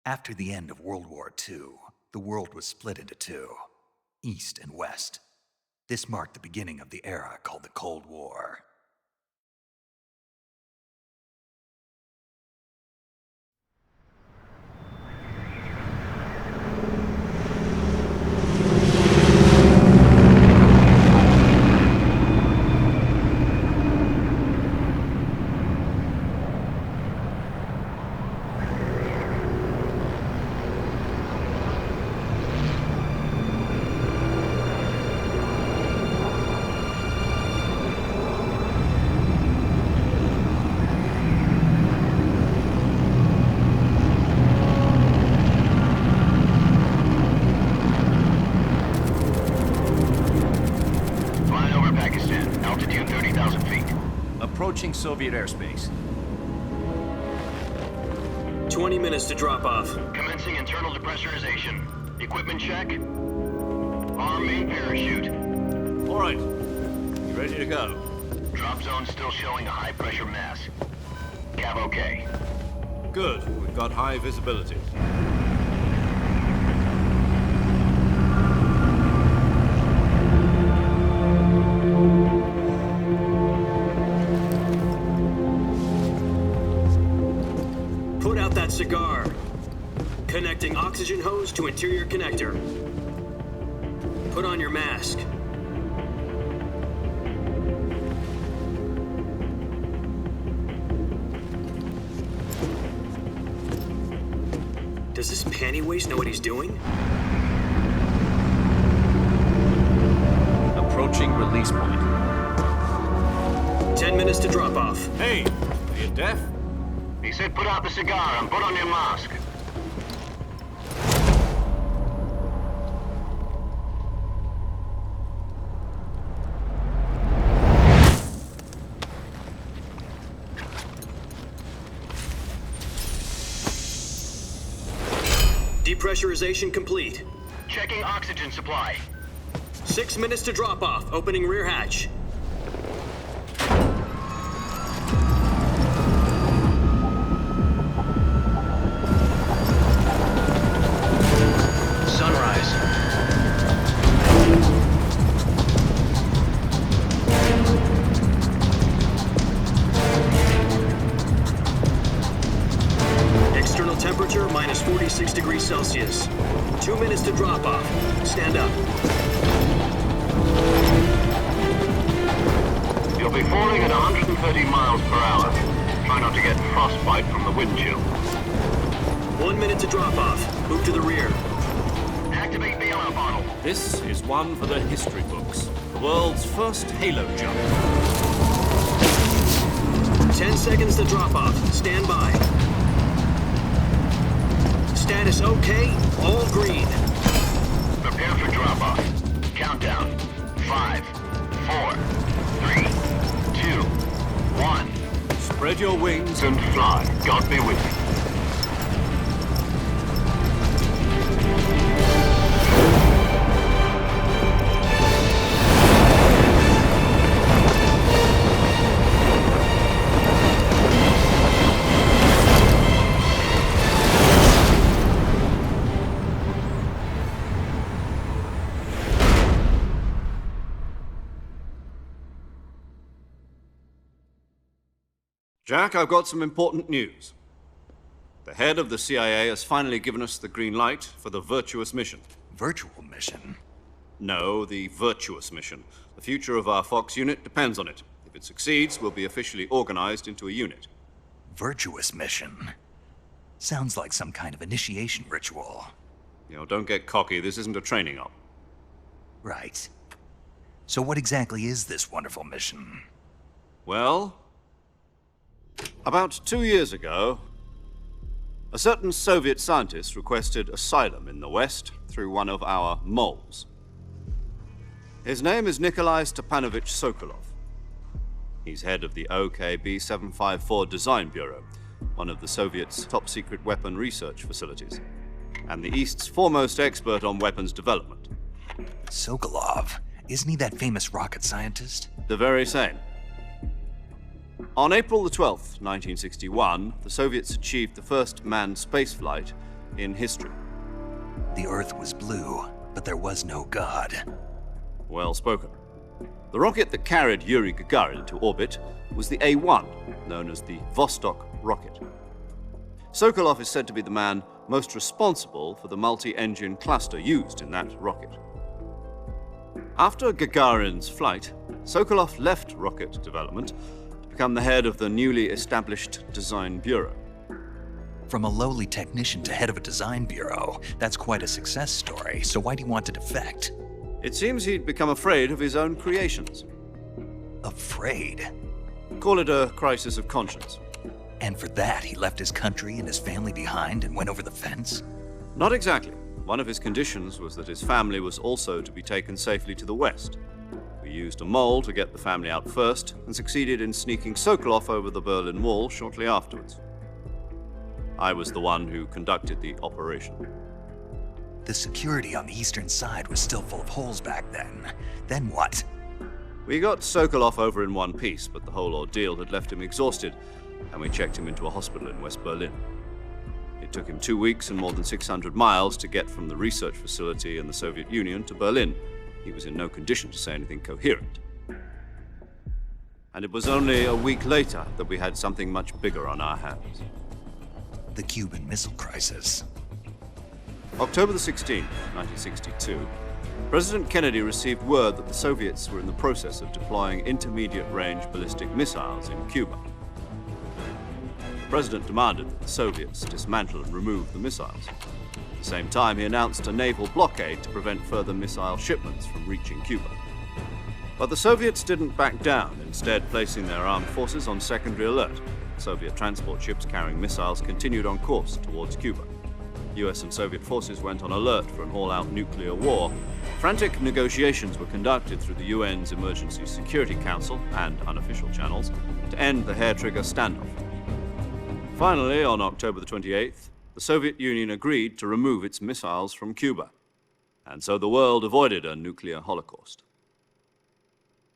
After the end of World War II, the world was split into two, East and West. This marked the beginning of the era called the Cold War. Approaching Soviet airspace. 20 minutes to drop off. Commencing internal depressurization. Equipment check. Arm main parachute. All right. You ready to go? Drop zone still showing a high pressure mass. Cav okay. Good. We've got high visibility. Put out that cigar. Connecting oxygen hose to interior connector. Put on your mask. Does this panty waste know what he's doing? Approaching release point. 10 minutes to drop off. Hey, are you deaf? He said put out the cigar and put on your mask. Depressurization complete. Checking oxygen supply. 6 minutes to drop off. Opening rear hatch. Sunrise. External temperature minus 46 degrees Celsius. 2 minutes to drop off. Stand up. You'll be falling at 130 miles per hour. Try not to get frostbite from the wind chill. 1 minute to drop off. Move to the rear. Activate bailout bottle. This is one for the history books. The world's first halo jump. 10 seconds to drop off. Stand by. Status okay. All green. Prepare for drop off. Countdown. 5, 4, 3, 2, 1. Spread your wings And fly. God be with you. Jack, I've got some important news. The head of the CIA has finally given us the green light for the virtuous mission. Virtual mission? No, the virtuous mission. The future of our Fox unit depends on it. If it succeeds, we'll be officially organized into a unit. Virtuous mission? Sounds like some kind of initiation ritual. You know, don't get cocky. This isn't a training op. Right. So what exactly is this wonderful mission? Well, about 2 years ago, a certain Soviet scientist requested asylum in the West through one of our moles. His name is Nikolai Stepanovich Sokolov. He's head of the OKB 754 Design Bureau, one of the Soviets' top-secret weapon research facilities, and the East's foremost expert on weapons development. Sokolov? Isn't he that famous rocket scientist? The very same. On April the 12th, 1961, the Soviets achieved the first manned spaceflight in history. The Earth was blue, but there was no God. Well spoken. The rocket that carried Yuri Gagarin to orbit was the A-1, known as the Vostok rocket. Sokolov is said to be the man most responsible for the multi-engine cluster used in that rocket. After Gagarin's flight, Sokolov left rocket development to become the head of the newly established Design Bureau. From a lowly technician to head of a design bureau, that's quite a success story, so why do you want to defect? It seems he'd become afraid of his own creations. Afraid? Call it a crisis of conscience. And for that, he left his country and his family behind and went over the fence? Not exactly. One of his conditions was that his family was also to be taken safely to the west. We used a mole to get the family out first and succeeded in sneaking Sokolov over the Berlin Wall shortly afterwards. I was the one who conducted the operation. The security on the eastern side was still full of holes back then. Then what? We got Sokolov over in one piece, but the whole ordeal had left him exhausted, and we checked him into a hospital in West Berlin. It took him 2 weeks and more than 600 miles to get from the research facility in the Soviet Union to Berlin. He was in no condition to say anything coherent. And it was only a week later that we had something much bigger on our hands. The Cuban Missile Crisis. October the 16th, 1962, President Kennedy received word that the Soviets were in the process of deploying intermediate-range ballistic missiles in Cuba. The President demanded that the Soviets dismantle and remove the missiles. At the same time, he announced a naval blockade to prevent further missile shipments from reaching Cuba. But the Soviets didn't back down, instead placing their armed forces on secondary alert. Soviet transport ships carrying missiles continued on course towards Cuba. US and Soviet forces went on alert for an all-out nuclear war. Frantic negotiations were conducted through the UN's Emergency Security Council and unofficial channels to end the hair-trigger standoff. Finally, on October the 28th, the Soviet Union agreed to remove its missiles from Cuba, and so the world avoided a nuclear holocaust.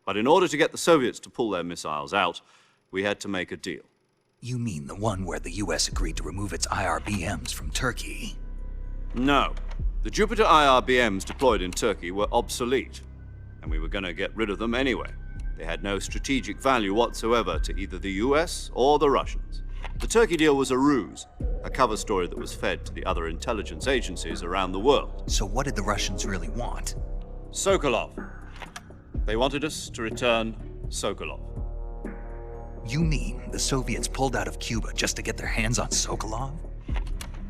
But in order to get the Soviets to pull their missiles out, we had to make a deal. You mean the one where the US agreed to remove its IRBMs from Turkey? No. The Jupiter IRBMs deployed in Turkey were obsolete, and we were going to get rid of them anyway. They had no strategic value whatsoever to either the US or the Russians. The Turkey deal was a ruse, a cover story that was fed to the other intelligence agencies around the world. So what did the Russians really want? Sokolov. They wanted us to return Sokolov. You mean the Soviets pulled out of Cuba just to get their hands on Sokolov?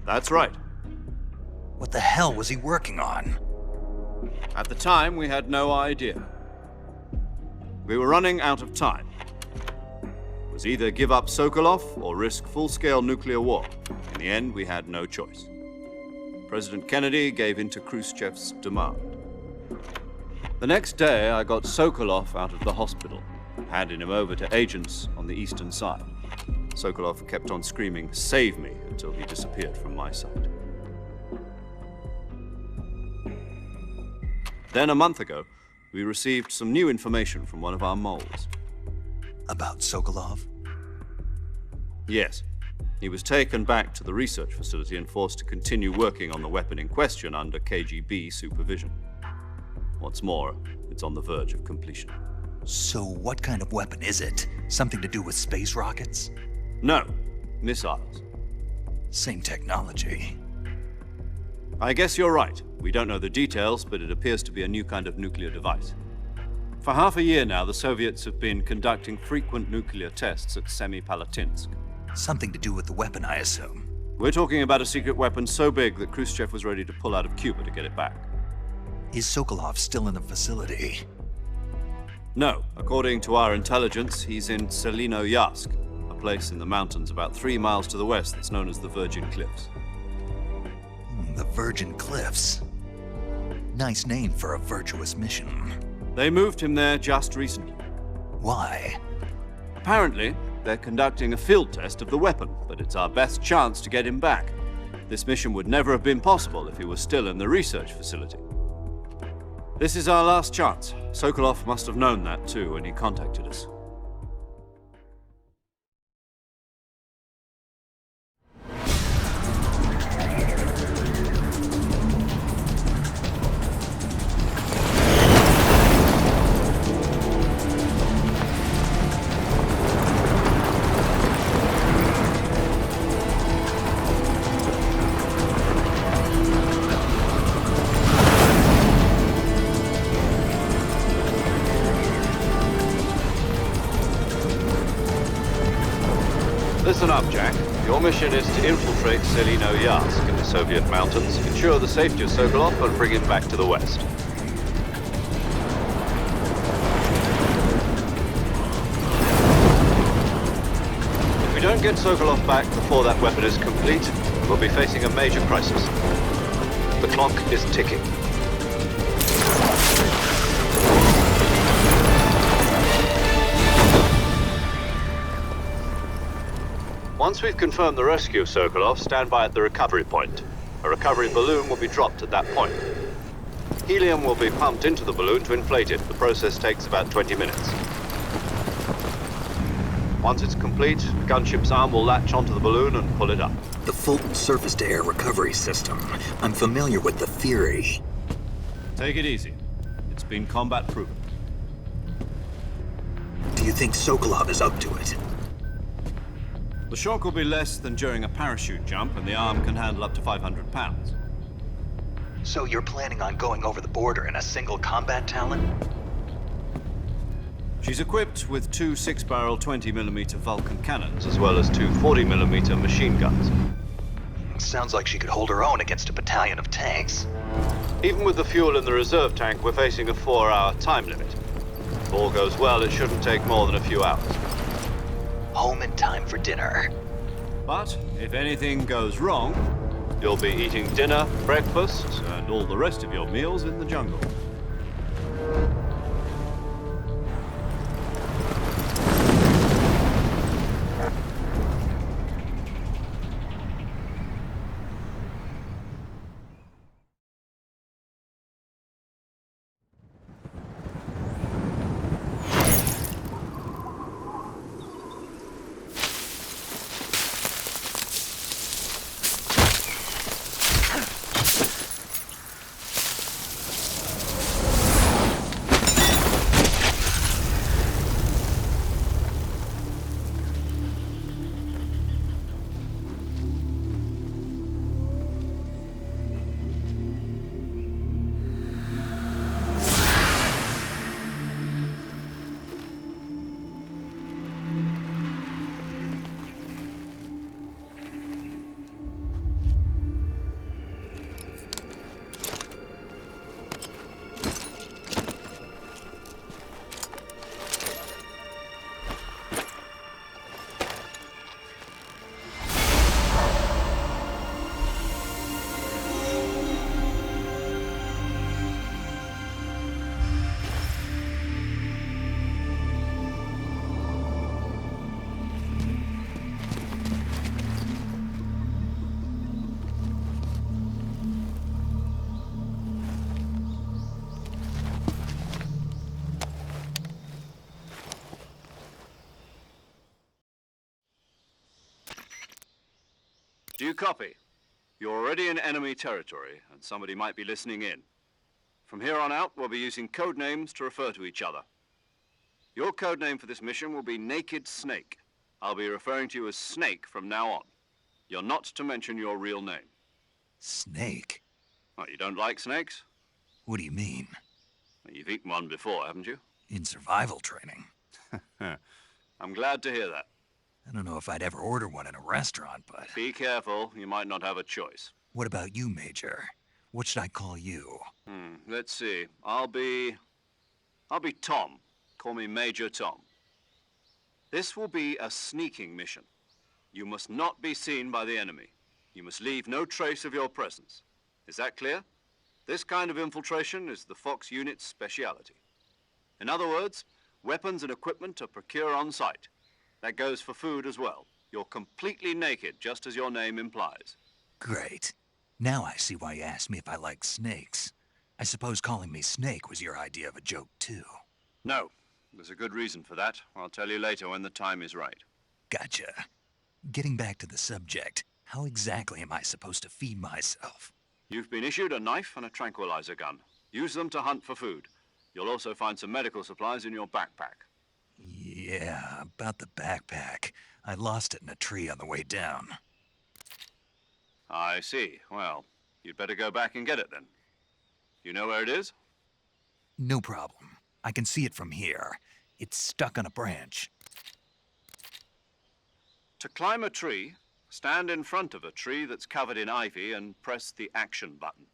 That's right. What the hell was he working on? At the time, we had no idea. We were running out of time. It was either give up Sokolov or risk full-scale nuclear war. In the end, we had no choice. President Kennedy gave in to Khrushchev's demand. The next day, I got Sokolov out of the hospital, handing him over to agents on the eastern side. Sokolov kept on screaming, "Save me," until he disappeared from my sight. Then a month ago, we received some new information from one of our moles. About Sokolov? Yes. He was taken back to the research facility and forced to continue working on the weapon in question under KGB supervision. What's more, it's on the verge of completion. So what kind of weapon is it? Something to do with space rockets? No, missiles. Same technology. I guess you're right. We don't know the details, but it appears to be a new kind of nuclear device. For half a year now, the Soviets have been conducting frequent nuclear tests at Semipalatinsk. Something to do with the weapon, I assume. We're talking about a secret weapon so big that Khrushchev was ready to pull out of Cuba to get it back. Is Sokolov still in the facility? No. According to our intelligence, he's in Selinoyarsk, a place in the mountains about 3 miles to the west that's known as the Virgin Cliffs. The Virgin Cliffs. Nice name for a virtuous mission. They moved him there just recently. Why? Apparently, they're conducting a field test of the weapon, but it's our best chance to get him back. This mission would never have been possible if he was still in the research facility. This is our last chance. Sokolov must have known that too when he contacted us. Listen up, Jack. Your mission is to infiltrate Selino-Yarsk in the Soviet mountains, ensure the safety of Sokolov, and bring him back to the west. If we don't get Sokolov back before that weapon is complete, we'll be facing a major crisis. The clock is ticking. Once we've confirmed the rescue of Sokolov, stand by at the recovery point. A recovery balloon will be dropped at that point. Helium will be pumped into the balloon to inflate it. The process takes about 20 minutes. Once it's complete, the gunship's arm will latch onto the balloon and pull it up. The Fulton surface-to-air recovery system. I'm familiar with the theory. Take it easy. It's been combat proven. Do you think Sokolov is up to it? The shock will be less than during a parachute jump, and the arm can handle up to 500 pounds. So you're planning on going over the border in a single combat Talon? She's equipped with two 6-barrel 20mm Vulcan cannons, as well as two 40mm machine guns. Sounds like she could hold her own against a battalion of tanks. Even with the fuel in the reserve tank, we're facing a 4-hour time limit. If all goes well, it shouldn't take more than a few hours. Home in time for dinner. But if anything goes wrong, you'll be eating dinner, breakfast, and all the rest of your meals in the jungle. Do you copy? You're already in enemy territory, and somebody might be listening in. From here on out, we'll be using code names to refer to each other. Your code name for this mission will be Naked Snake. I'll be referring to you as Snake from now on. You're not to mention your real name. Snake? What, you don't like snakes? What do you mean? Well, you've eaten one before, haven't you? In survival training. I'm glad to hear that. I don't know if I'd ever order one in a restaurant, but... Be careful, you might not have a choice. What about you, Major? What should I call you? Let's see. I'll be Tom. Call me Major Tom. This will be a sneaking mission. You must not be seen by the enemy. You must leave no trace of your presence. Is that clear? This kind of infiltration is the Fox unit's speciality. In other words, weapons and equipment are procured on site. That goes for food as well. You're completely naked, just as your name implies. Great. Now I see why you asked me if I like snakes. I suppose calling me Snake was your idea of a joke, too. No. There's a good reason for that. I'll tell you later when the time is right. Gotcha. Getting back to the subject, how exactly am I supposed to feed myself? You've been issued a knife and a tranquilizer gun. Use them to hunt for food. You'll also find some medical supplies in your backpack. Yeah, about the backpack. I lost it in a tree on the way down. I see. Well, you'd better go back and get it then. You know where it is? No problem. I can see it from here. It's stuck on a branch. To climb a tree, stand in front of a tree that's covered in ivy and press the action button.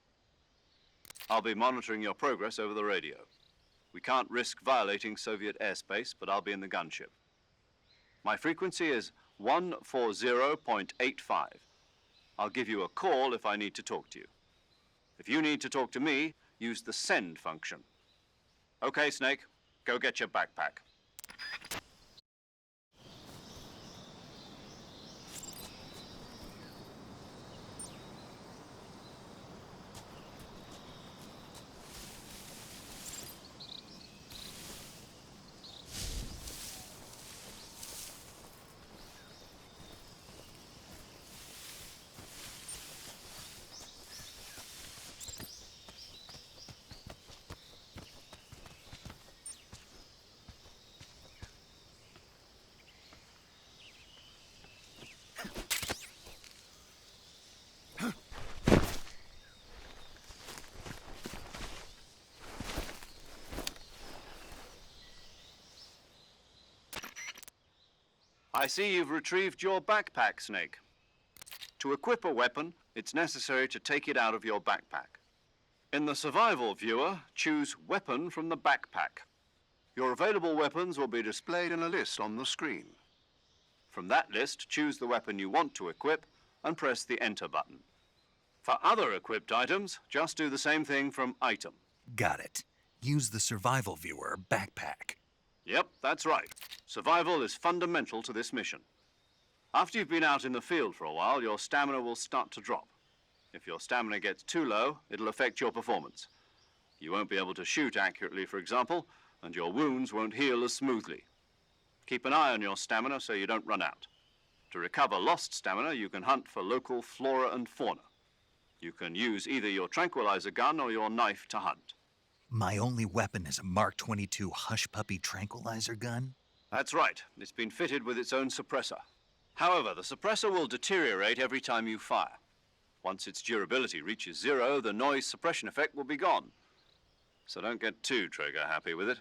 I'll be monitoring your progress over the radio. We can't risk violating Soviet airspace, but I'll be in the gunship. My frequency is 140.85. I'll give you a call if I need to talk to you. If you need to talk to me, use the send function. Okay, Snake, go get your backpack. I see you've retrieved your backpack, Snake. To equip a weapon, it's necessary to take it out of your backpack. In the survival viewer, choose Weapon from the backpack. Your available weapons will be displayed in a list on the screen. From that list, choose the weapon you want to equip and press the Enter button. For other equipped items, just do the same thing from Item. Got it. Use the survival viewer backpack. Yep, that's right. Survival is fundamental to this mission. After you've been out in the field for a while, your stamina will start to drop. If your stamina gets too low, it'll affect your performance. You won't be able to shoot accurately, for example, and your wounds won't heal as smoothly. Keep an eye on your stamina so you don't run out. To recover lost stamina, you can hunt for local flora and fauna. You can use either your tranquilizer gun or your knife to hunt. My only weapon is a Mark 22 Hush Puppy tranquilizer gun? That's right. It's been fitted with its own suppressor. However, the suppressor will deteriorate every time you fire. Once its durability reaches 0, the noise suppression effect will be gone. So don't get too trigger-happy with it.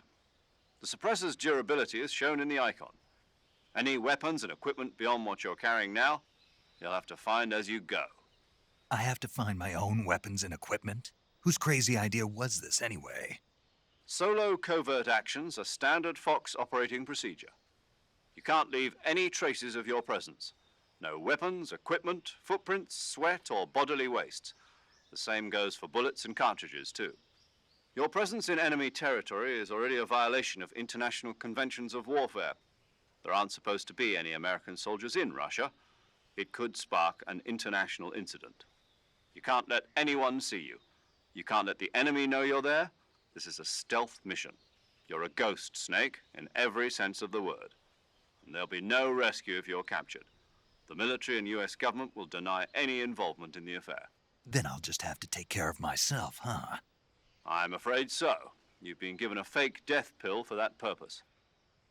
The suppressor's durability is shown in the icon. Any weapons and equipment beyond what you're carrying now, you'll have to find as you go. I have to find my own weapons and equipment? Whose crazy idea was this anyway? Solo covert actions are standard Fox operating procedure. You can't leave any traces of your presence. No weapons, equipment, footprints, sweat, or bodily waste. The same goes for bullets and cartridges, too. Your presence in enemy territory is already a violation of international conventions of warfare. There aren't supposed to be any American soldiers in Russia. It could spark an international incident. You can't let anyone see you. You can't let the enemy know you're there. This is a stealth mission. You're a ghost, Snake, in every sense of the word. And there'll be no rescue if you're captured. The military and US government will deny any involvement in the affair. Then I'll just have to take care of myself, huh? I'm afraid so. You've been given a fake death pill for that purpose.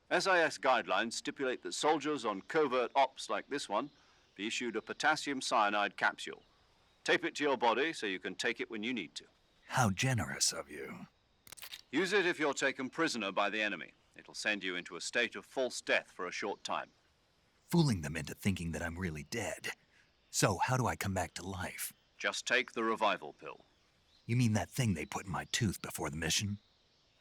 SIS guidelines stipulate that soldiers on covert ops like this one be issued a potassium cyanide capsule. Tape it to your body so you can take it when you need to. How generous of you. Use it if you're taken prisoner by the enemy. It'll send you into a state of false death for a short time. Fooling them into thinking that I'm really dead. So how do I come back to life? Just take the revival pill. You mean that thing they put in my tooth before the mission?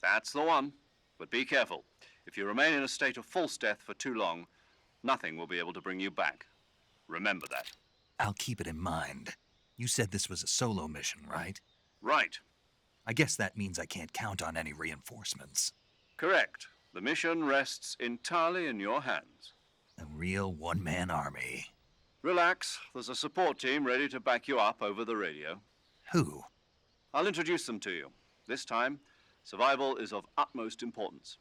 That's the one. But be careful. If you remain in a state of false death for too long, nothing will be able to bring you back. Remember that. I'll keep it in mind. You said this was a solo mission, right? Right. I guess that means I can't count on any reinforcements. Correct. The mission rests entirely in your hands. A real one-man army. Relax. There's a support team ready to back you up over the radio. Who? I'll introduce them to you. This time, survival is of utmost importance.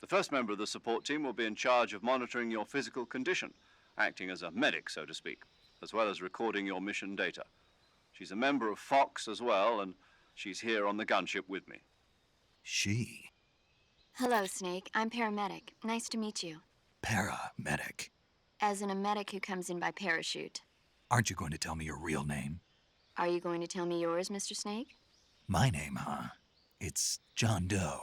The first member of the support team will be in charge of monitoring your physical condition, acting as a medic, so to speak, as well as recording your mission data. She's a member of Fox as well, and she's here on the gunship with me. She? Hello, Snake. I'm paramedic. Nice to meet you. Paramedic. As in a medic who comes in by parachute. Aren't you going to tell me your real name? Are you going to tell me yours, Mr. Snake? My name, huh? It's John Doe.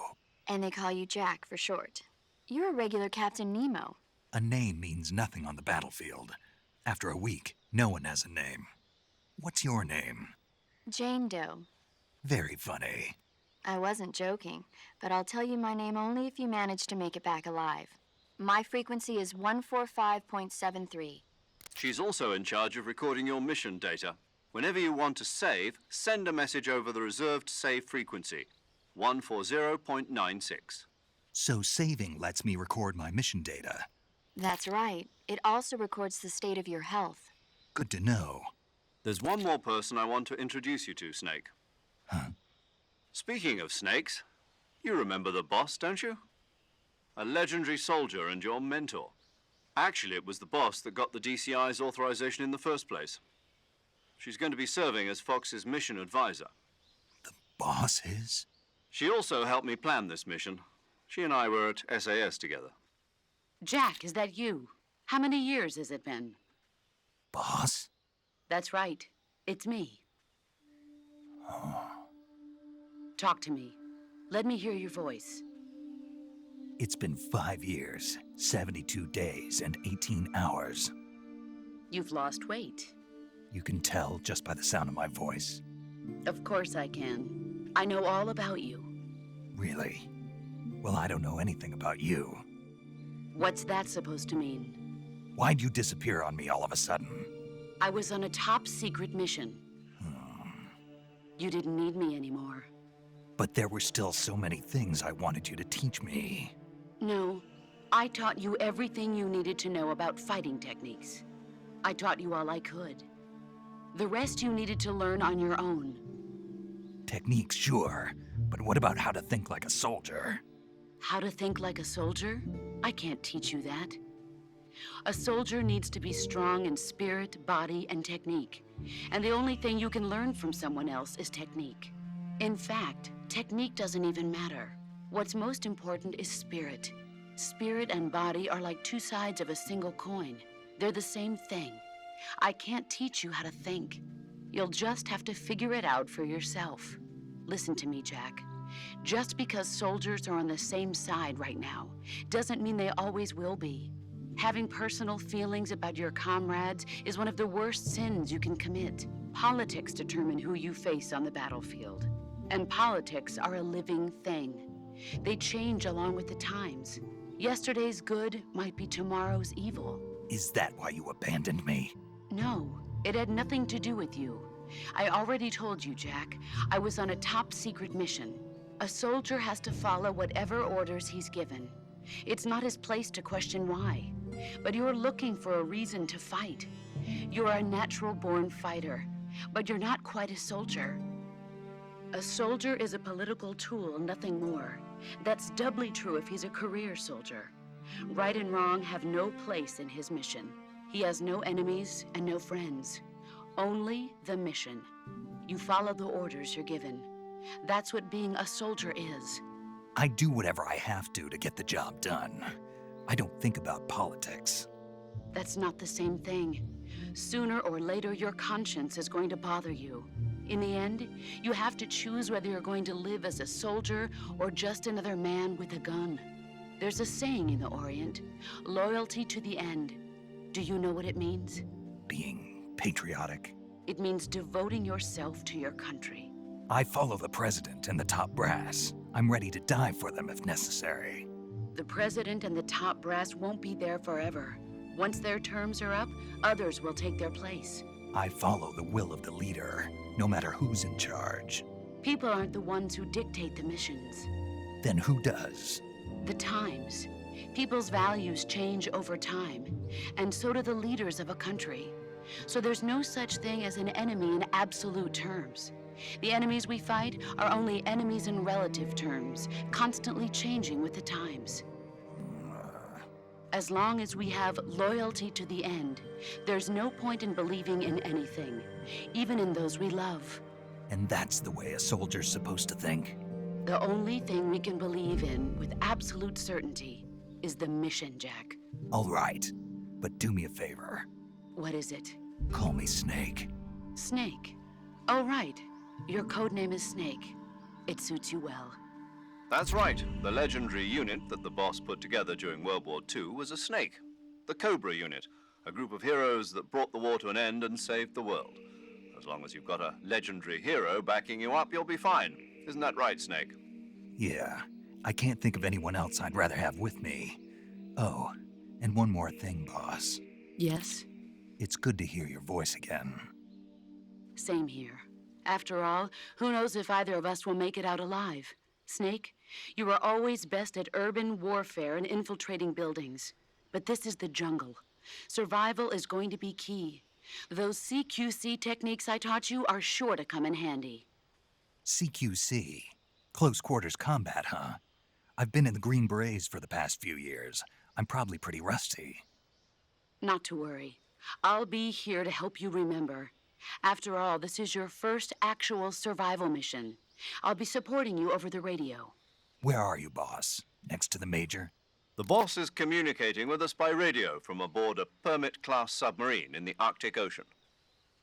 And they call you Jack for short. You're a regular Captain Nemo. A name means nothing on the battlefield. After a week, no one has a name. What's your name? Jane Doe. Very funny. I wasn't joking, but I'll tell you my name only if you manage to make it back alive. My frequency is 145.73. She's also in charge of recording your mission data. Whenever you want to save, send a message over the reserved save frequency, 140.96. So saving lets me record my mission data. That's right. It also records the state of your health. Good to know. There's one more person I want to introduce you to, Snake. Huh? Speaking of snakes, you remember the boss, don't you? A legendary soldier and your mentor. Actually, it was the boss that got the DCI's authorization in the first place. She's going to be serving as Fox's mission advisor. The boss is? She also helped me plan this mission. She and I were at SAS together. Jack, is that you? How many years has it been? Boss? That's right. It's me. Talk to me. Let me hear your voice. It's been 5 years, 72 days, and 18 hours. You've lost weight. You can tell just by the sound of my voice. Of course I can. I know all about you. Really? Well, I don't know anything about you. What's that supposed to mean? Why'd you disappear on me all of a sudden? I was on a top secret mission. You didn't need me anymore. But there were still so many things I wanted you to teach me. No, I taught you everything you needed to know about fighting techniques. I taught you all I could. The rest you needed to learn on your own. Techniques, sure. But what about how to think like a soldier? How to think like a soldier? I can't teach you that. A soldier needs to be strong in spirit, body, and technique. And the only thing you can learn from someone else is technique. In fact, technique doesn't even matter. What's most important is spirit. Spirit and body are like two sides of a single coin. They're the same thing. I can't teach you how to think. You'll just have to figure it out for yourself. Listen to me, Jack. Just because soldiers are on the same side right now doesn't mean they always will be. Having personal feelings about your comrades is one of the worst sins you can commit. Politics determine who you face on the battlefield. And politics are a living thing. They change along with the times. Yesterday's good might be tomorrow's evil. Is that why you abandoned me? No, it had nothing to do with you. I already told you, Jack. I was on a top secret mission. A soldier has to follow whatever orders he's given. It's not his place to question why. But you're looking for a reason to fight. You're a natural-born fighter, but you're not quite a soldier. A soldier is a political tool, nothing more. That's doubly true if he's a career soldier. Right and wrong have no place in his mission. He has no enemies and no friends. Only the mission. You follow the orders you're given. That's what being a soldier is. I do whatever I have to get the job done. I don't think about politics. That's not the same thing. Sooner or later, your conscience is going to bother you. In the end, you have to choose whether you're going to live as a soldier or just another man with a gun. There's a saying in the Orient, loyalty to the end. Do you know what it means? Being patriotic. It means devoting yourself to your country. I follow the president and the top brass. I'm ready to die for them if necessary. The president and the top brass won't be there forever. Once their terms are up, others will take their place. I follow the will of the leader, no matter who's in charge. People aren't the ones who dictate the missions. Then who does? The times. People's values change over time, and so do the leaders of a country. So there's no such thing as an enemy in absolute terms. The enemies we fight are only enemies in relative terms, constantly changing with the times. As long as we have loyalty to the end, there's no point in believing in anything, even in those we love. And that's the way a soldier's supposed to think? The only thing we can believe in with absolute certainty is the mission, Jack. All right, but do me a favor. What is it? Call me Snake. Snake. Oh, right. Your code name is Snake. It suits you well. That's right. The legendary unit that the boss put together during World War II was a snake. the Cobra Unit, a group of heroes that brought the war to an end and saved the world. As long as you've got a legendary hero backing you up, you'll be fine. Isn't that right, Snake? Yeah, I can't think of anyone else I'd rather have with me. Oh, and one more thing, boss. Yes? It's good to hear your voice again. Same here. After all, who knows if either of us will make it out alive? Snake, you were always best at urban warfare and infiltrating buildings. But this is the jungle. Survival is going to be key. Those CQC techniques I taught you are sure to come in handy. CQC? Close quarters combat, huh? I've been in the Green Berets for the past few years. I'm probably pretty rusty. Not to worry. I'll be here to help you remember. After all, this is your first actual survival mission. I'll be supporting you over the radio. Where are you, boss? Next to the Major? The boss is communicating with us by radio from aboard a Permit-class submarine in the Arctic Ocean.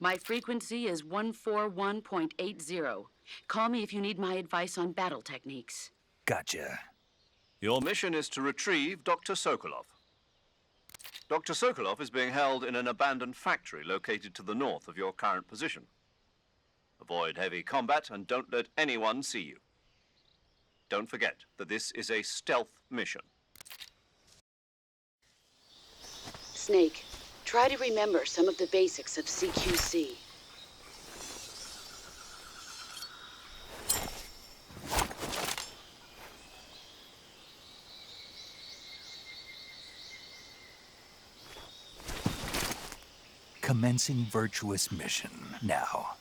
My frequency is 141.80. Call me if you need my advice on battle techniques. Gotcha. Your mission is to retrieve Dr. Sokolov. Dr. Sokolov is being held in an abandoned factory located to the north of your current position. Avoid heavy combat and don't let anyone see you. Don't forget that this is a stealth mission. Snake, try to remember some of the basics of CQC. Commencing virtuous mission now.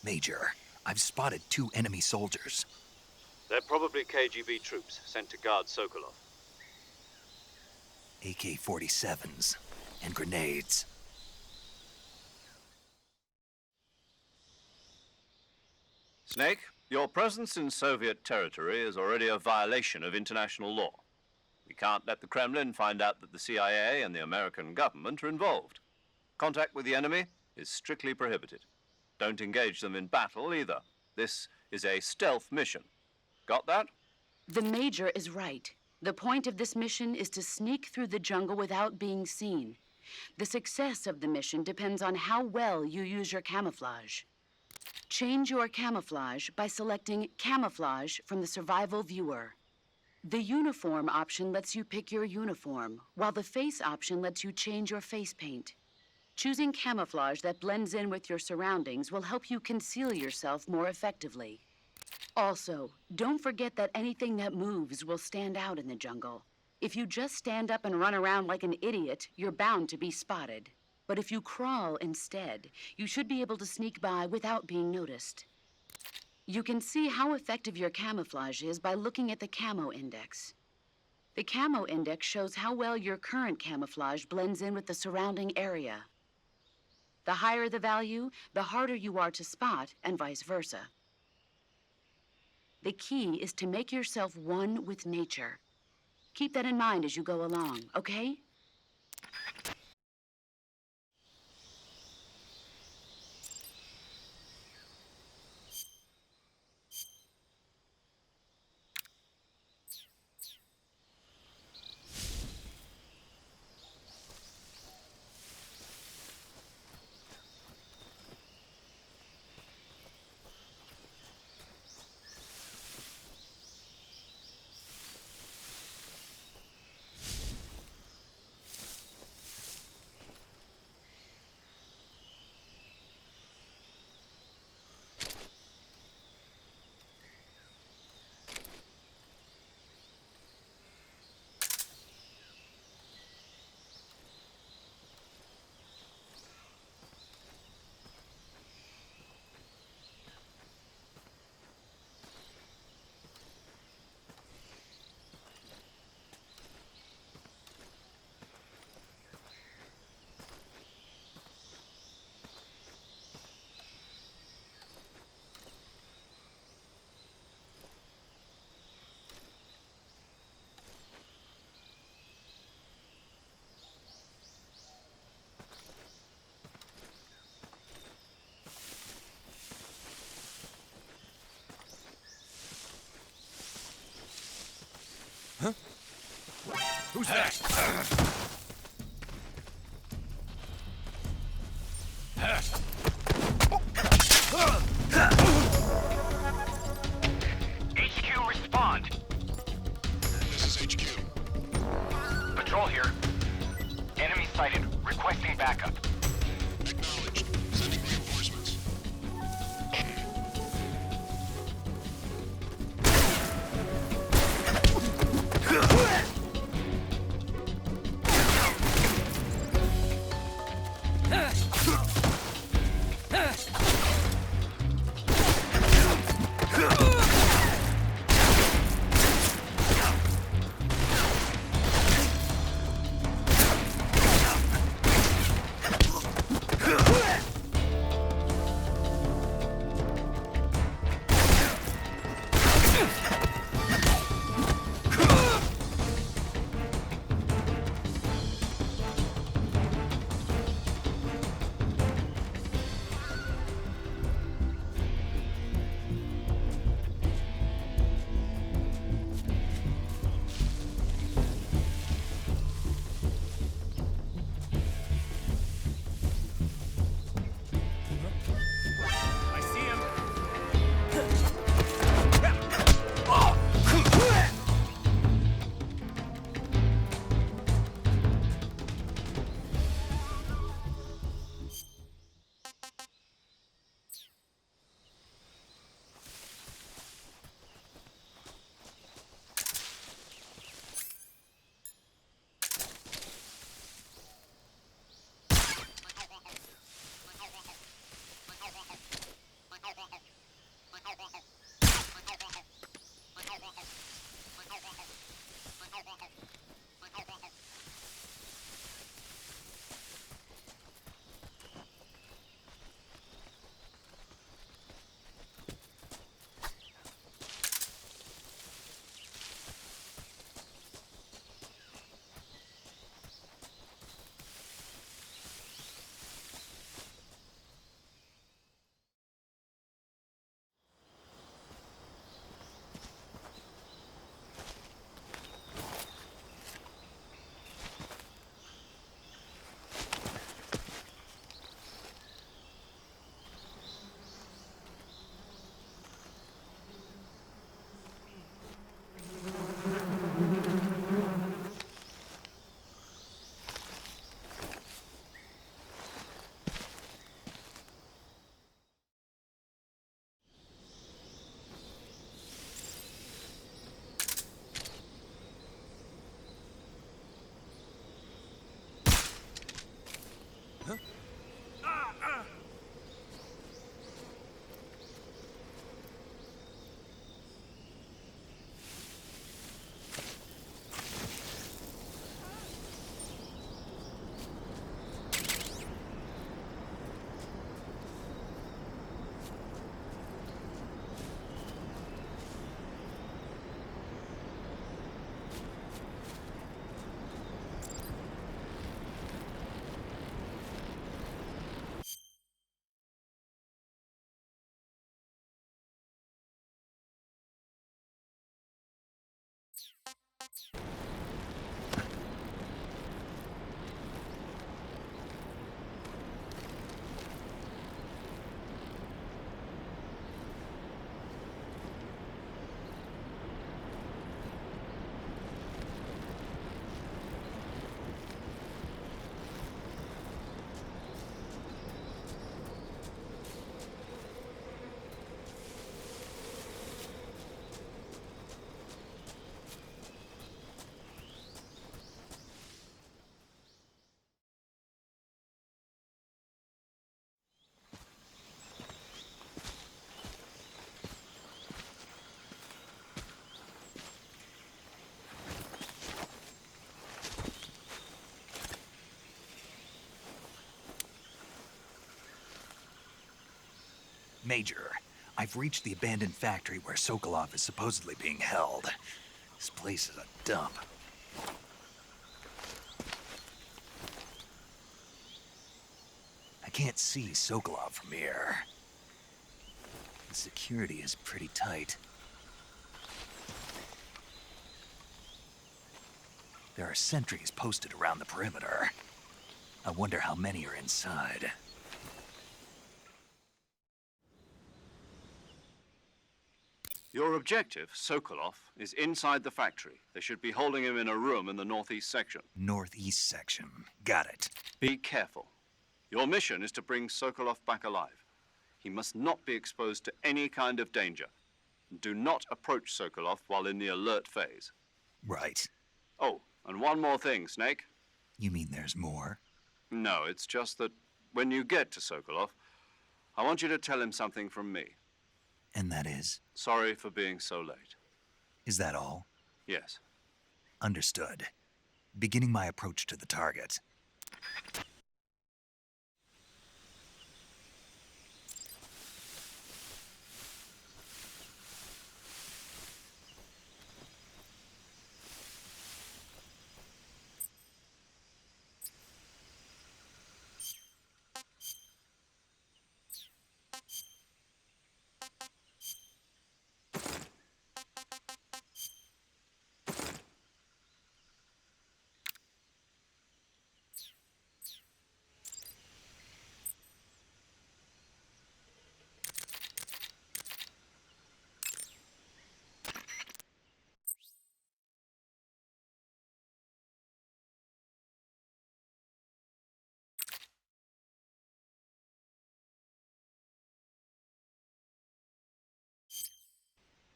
Major, I've spotted 2 enemy soldiers. They're probably KGB troops sent to guard Sokolov. AK-47s and grenades. Snake, your presence in Soviet territory is already a violation of international law. We can't let the Kremlin find out that the CIA and the American government are involved. Contact with the enemy is strictly prohibited. Don't engage them in battle either. This is a stealth mission. Got that? The Major is right. The point of this mission is to sneak through the jungle without being seen. The success of the mission depends on how well you use your camouflage. Change your camouflage by selecting Camouflage from the Survival Viewer. The Uniform option lets you pick your uniform, while the Face option lets you change your face paint. Choosing camouflage that blends in with your surroundings will help you conceal yourself more effectively. Also, don't forget that anything that moves will stand out in the jungle. If you just stand up and run around like an idiot, you're bound to be spotted. But if you crawl instead, you should be able to sneak by without being noticed. You can see how effective your camouflage is by looking at the Camo Index. The Camo Index shows how well your current camouflage blends in with the surrounding area. The higher the value, the harder you are to spot, and vice versa. The key is to make yourself one with nature. Keep that in mind as you go along, okay? Who's that? HQ, respond. This is HQ. Patrol here. Enemy sighted. Requesting backup. Acknowledged. Sending reinforcements. Major, I've reached the abandoned factory where Sokolov is supposedly being held. This place is a dump. I can't see Sokolov from here. The security is pretty tight. There are sentries posted around the perimeter. I wonder how many are inside. Your objective, Sokolov, is inside the factory. They should be holding him in a room in the northeast section. Northeast section. Got it. Be careful. Your mission is to bring Sokolov back alive. He must not be exposed to any kind of danger. Do not approach Sokolov while in the alert phase. Right. Oh, and one more thing, Snake. You mean there's more? No, it's just that when you get to Sokolov, I want you to tell him something from me. And that is? Sorry for being so late. Is that all? Yes. Understood. Beginning my approach to the target.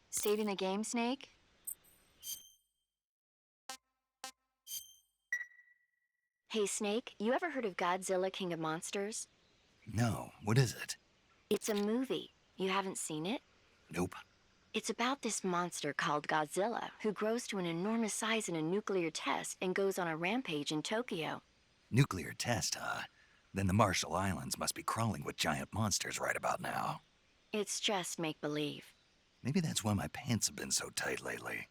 Saving the game, Snake? Hey, Snake, you ever heard of Godzilla, King of Monsters? No, what is it? It's a movie. You haven't seen it? Nope. It's about this monster called Godzilla, who grows to an enormous size in a nuclear test and goes on a rampage in Tokyo. Nuclear test, huh? Then the Marshall Islands must be crawling with giant monsters right about now. It's just make-believe. Maybe that's why my pants have been so tight lately.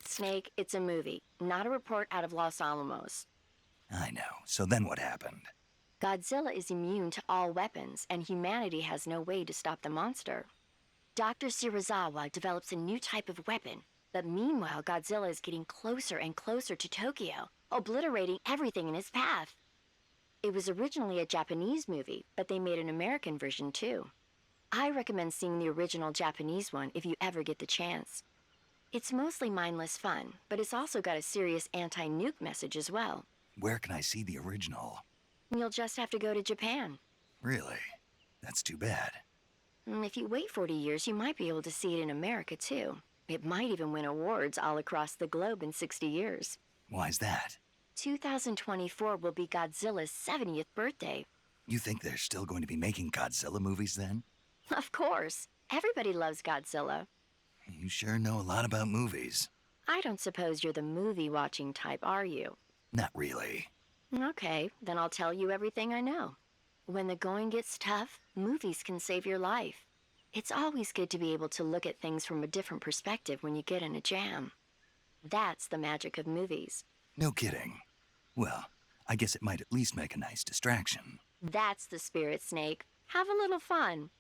Snake, it's a movie, not a report out of Los Alamos. I know. So then what happened? Godzilla is immune to all weapons, and humanity has no way to stop the monster. Dr. Shirazawa develops a new type of weapon, but meanwhile, Godzilla is getting closer and closer to Tokyo, obliterating everything in his path. It was originally a Japanese movie, but they made an American version too. I recommend seeing the original Japanese one if you ever get the chance. It's mostly mindless fun, but it's also got a serious anti-nuke message as well. Where can I see the original? You'll just have to go to Japan. Really? That's too bad. If you wait 40 years, you might be able to see it in America too. It might even win awards all across the globe in 60 years. Why's that? 2024 will be Godzilla's 70th birthday. You think they're still going to be making Godzilla movies then? Of course. Everybody loves Godzilla. You sure know a lot about movies. I don't suppose you're the movie-watching type, are you? Not really. Okay, then I'll tell you everything I know. When the going gets tough, movies can save your life. It's always good to be able to look at things from a different perspective when you get in a jam. That's the magic of movies. No kidding. Well, I guess it might at least make a nice distraction. That's the spirit, Snake. Have a little fun.